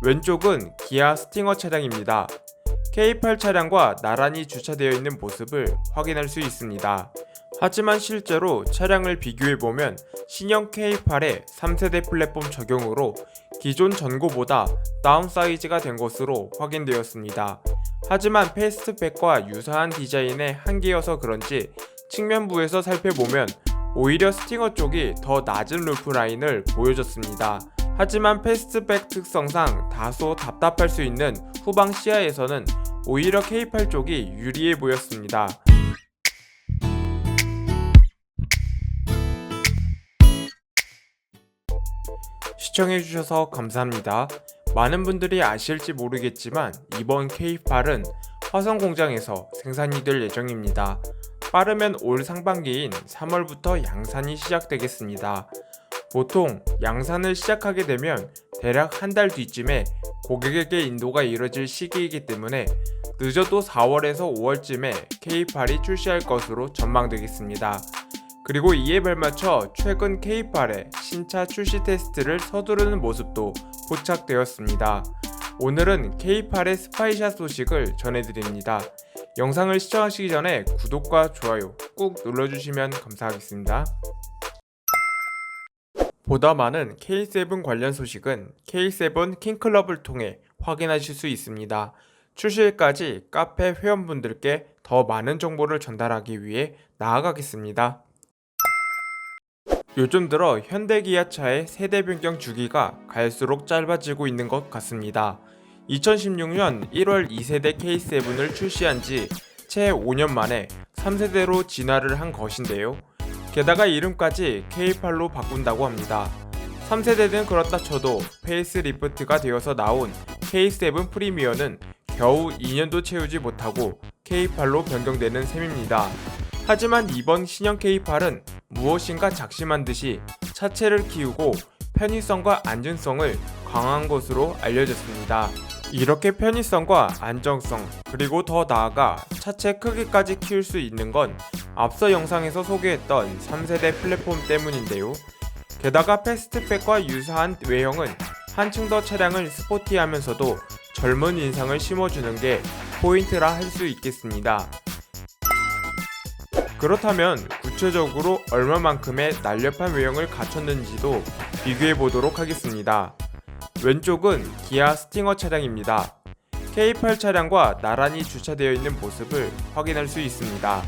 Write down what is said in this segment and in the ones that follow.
왼쪽은 기아 스팅어 차량입니다. K8 차량과 나란히 주차되어 있는 모습을 확인할 수 있습니다. 하지만 실제로 차량을 비교해보면 신형 K8의 3세대 플랫폼 적용으로 기존 전고보다 다운사이즈가 된 것으로 확인되었습니다. 하지만 패스트백과 유사한 디자인의 한계여서 그런지 측면부에서 살펴보면 오히려 스팅어 쪽이 더 낮은 루프 라인을 보여줬습니다. 하지만 패스트백 특성상 다소 답답할 수 있는 후방 시야에서는 오히려 K8 쪽이 유리해 보였습니다. 시청해주셔서 감사합니다. 많은 분들이 아실지 모르겠지만 이번 K8은 화성 공장에서 생산이 될 예정입니다. 빠르면 올 상반기인 3월부터 양산이 시작되겠습니다. 보통 양산을 시작하게 되면 대략 한 달 뒤쯤에 고객에게 인도가 이뤄질 시기이기 때문에 늦어도 4월에서 5월쯤에 K8이 출시할 것으로 전망되겠습니다. 그리고 이에 발맞춰 최근 K8의 신차 출시 테스트를 서두르는 모습도 포착되었습니다. 오늘은 K8의 스파이샷 소식을 전해드립니다. 영상을 시청하시기 전에 구독과 좋아요 꾹 눌러주시면 감사하겠습니다. 보다 많은 K7 관련 소식은 K7 킹클럽을 통해 확인하실 수 있습니다. 출시일까지 카페 회원분들께 더 많은 정보를 전달하기 위해 나아가겠습니다. 요즘 들어 현대기아차의 세대 변경 주기가 갈수록 짧아지고 있는 것 같습니다. 2016년 1월 2세대 K7을 출시한 지 채 5년 만에 3세대로 진화를 한 것인데요. 게다가 이름까지 K8로 바꾼다고 합니다. 3세대는 그렇다 쳐도 페이스리프트가 되어서 나온 K7 프리미어는 겨우 2년도 채우지 못하고 K8로 변경되는 셈입니다. 하지만 이번 신형 K8은 무엇인가 작심한 듯이 차체를 키우고 편의성과 안전성을 강화한 것으로 알려졌습니다. 이렇게 편의성과 안정성 그리고 더 나아가 차체 크기까지 키울 수 있는 건 앞서 영상에서 소개했던 3세대 플랫폼 때문인데요. 게다가 패스트백과 유사한 외형은 한층 더 차량을 스포티하면서도 젊은 인상을 심어주는 게 포인트라 할 수 있겠습니다. 그렇다면 구체적으로 얼마만큼의 날렵한 외형을 갖췄는지도 비교해보도록 하겠습니다. 왼쪽은 기아 스팅어 차량입니다. K8 차량과 나란히 주차되어 있는 모습을 확인할 수 있습니다.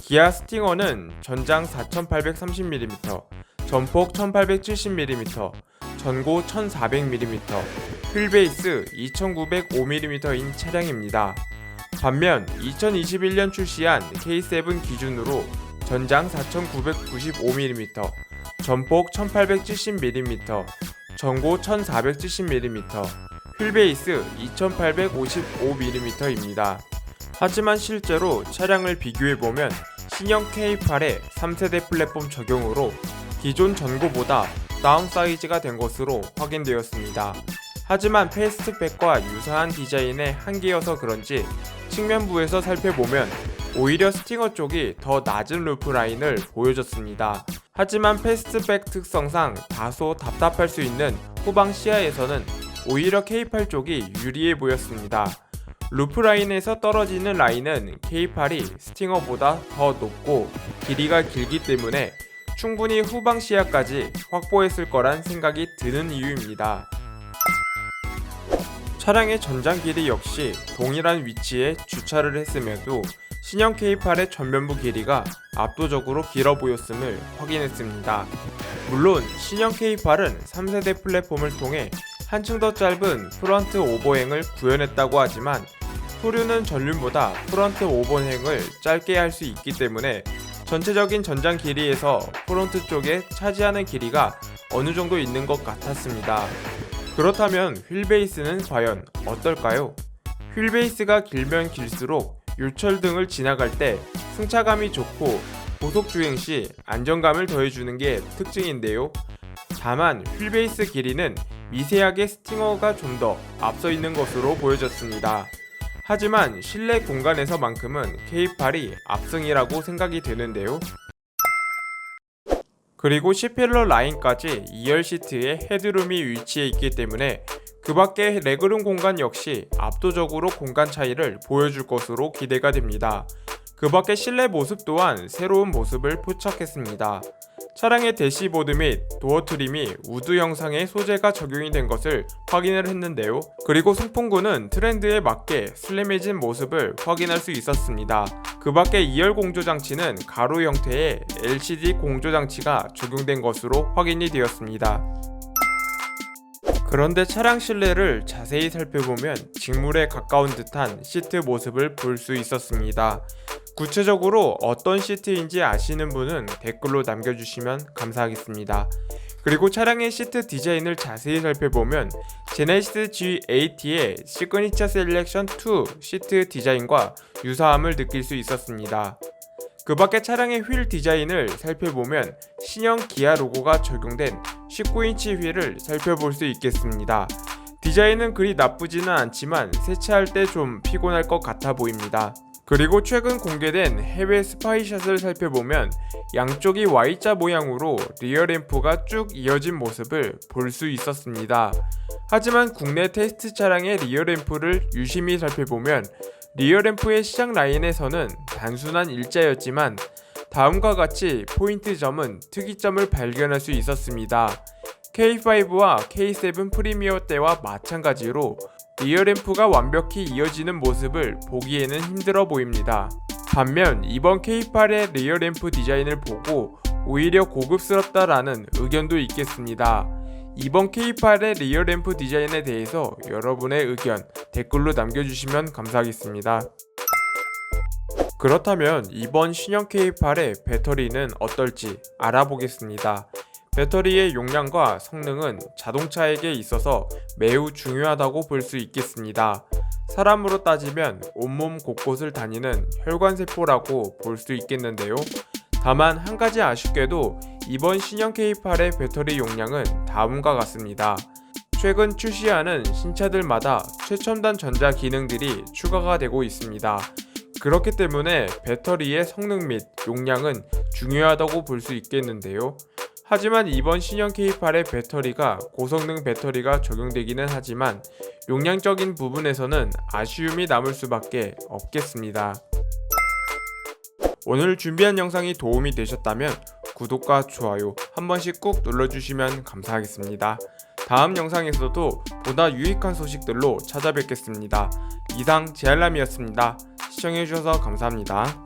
기아 스팅어는 전장 4830mm, 전폭 1870mm, 전고 1400mm, 휠베이스 2905mm인 차량입니다. 반면 2021년 출시한 K7 기준으로 전장 4995mm, 전폭 1870mm, 전고 1470mm, 휠베이스 2855mm입니다. 하지만 실제로 차량을 비교해보면 신형 K8의 3세대 플랫폼 적용으로 기존 전고보다 다운사이즈가 된 것으로 확인되었습니다. 하지만 패스트백과 유사한 디자인의 한계여서 그런지 측면부에서 살펴보면 오히려 스팅어 쪽이 더 낮은 루프 라인을 보여줬습니다. 하지만 패스트백 특성상 다소 답답할 수 있는 후방 시야에서는 오히려 K8 쪽이 유리해 보였습니다. 루프 라인에서 떨어지는 라인은 K8이 스팅어보다 더 높고 길이가 길기 때문에 충분히 후방 시야까지 확보했을 거란 생각이 드는 이유입니다. 차량의 전장 길이 역시 동일한 위치에 주차를 했음에도 신형 K8의 전면부 길이가 압도적으로 길어 보였음을 확인했습니다. 물론 신형 K8은 3세대 플랫폼을 통해 한층 더 짧은 프런트 오버행을 구현했다고 하지만 후륜은 전륜보다 프런트 오버행을 짧게 할 수 있기 때문에 전체적인 전장 길이에서 프론트 쪽에 차지하는 길이가 어느 정도 있는 것 같았습니다. 그렇다면 휠베이스는 과연 어떨까요? 휠베이스가 길면 길수록 요철 등을 지나갈 때 승차감이 좋고 고속 주행 시 안정감을 더해주는 게 특징인데요. 다만 휠베이스 길이는 미세하게 스팅어가 좀 더 앞서 있는 것으로 보여졌습니다. 하지만 실내 공간에서만큼은 K8이 압승이라고 생각이 되는데요. 그리고 C필러 라인까지 2열 시트에 헤드룸이 위치해 있기 때문에 그 밖에 레그룸 공간 역시 압도적으로 공간 차이를 보여줄 것으로 기대가 됩니다. 그 밖에 실내 모습 또한 새로운 모습을 포착했습니다. 차량의 대시보드 및 도어 트림이 우드 형상의 소재가 적용이 된 것을 확인을 했는데요. 그리고 송풍구는 트렌드에 맞게 슬림해진 모습을 확인할 수 있었습니다. 그 밖에 2열 공조 장치는 가로 형태의 LCD 공조 장치가 적용된 것으로 확인이 되었습니다. 그런데 차량 실내를 자세히 살펴보면 직물에 가까운 듯한 시트 모습을 볼 수 있었습니다. 구체적으로 어떤 시트인지 아시는 분은 댓글로 남겨주시면 감사하겠습니다. 그리고 차량의 시트 디자인을 자세히 살펴보면 제네시스 G80의 시그니처 셀렉션 2 시트 디자인과 유사함을 느낄 수 있었습니다. 그 밖에 차량의 휠 디자인을 살펴보면 신형 기아 로고가 적용된 19인치 휠을 살펴볼 수 있겠습니다. 디자인은 그리 나쁘지는 않지만 세차할 때 좀 피곤할 것 같아 보입니다. 그리고 최근 공개된 해외 스파이샷을 살펴보면 양쪽이 Y자 모양으로 리어램프가 쭉 이어진 모습을 볼 수 있었습니다. 하지만 국내 테스트 차량의 리어램프를 유심히 살펴보면 리어램프의 시작 라인에서는 단순한 일자였지만 다음과 같이 포인트점은 특이점을 발견할 수 있었습니다. K5와 K7 프리미어 때와 마찬가지로 리어램프가 완벽히 이어지는 모습을 보기에는 힘들어 보입니다. 반면 이번 K8의 리어램프 디자인을 보고 오히려 고급스럽다라는 의견도 있겠습니다. 이번 K8의 리어램프 디자인에 대해서 여러분의 의견 댓글로 남겨주시면 감사하겠습니다. 그렇다면 이번 신형 K8의 배터리는 어떨지 알아보겠습니다. 배터리의 용량과 성능은 자동차에게 있어서 매우 중요하다고 볼 수 있겠습니다. 사람으로 따지면 온몸 곳곳을 다니는 혈관세포라고 볼 수 있겠는데요. 다만 한 가지 아쉽게도 이번 신형 K8의 배터리 용량은 다음과 같습니다. 최근 출시하는 신차들마다 최첨단 전자 기능들이 추가가 되고 있습니다. 그렇기 때문에 배터리의 성능 및 용량은 중요하다고 볼 수 있겠는데요. 하지만 이번 신형 K8의 배터리가 고성능 배터리가 적용되기는 하지만 용량적인 부분에서는 아쉬움이 남을 수밖에 없겠습니다. 오늘 준비한 영상이 도움이 되셨다면 구독과 좋아요 한 번씩 꾹 눌러주시면 감사하겠습니다. 다음 영상에서도 보다 유익한 소식들로 찾아뵙겠습니다. 이상 제알람이었습니다. 시청해주셔서 감사합니다.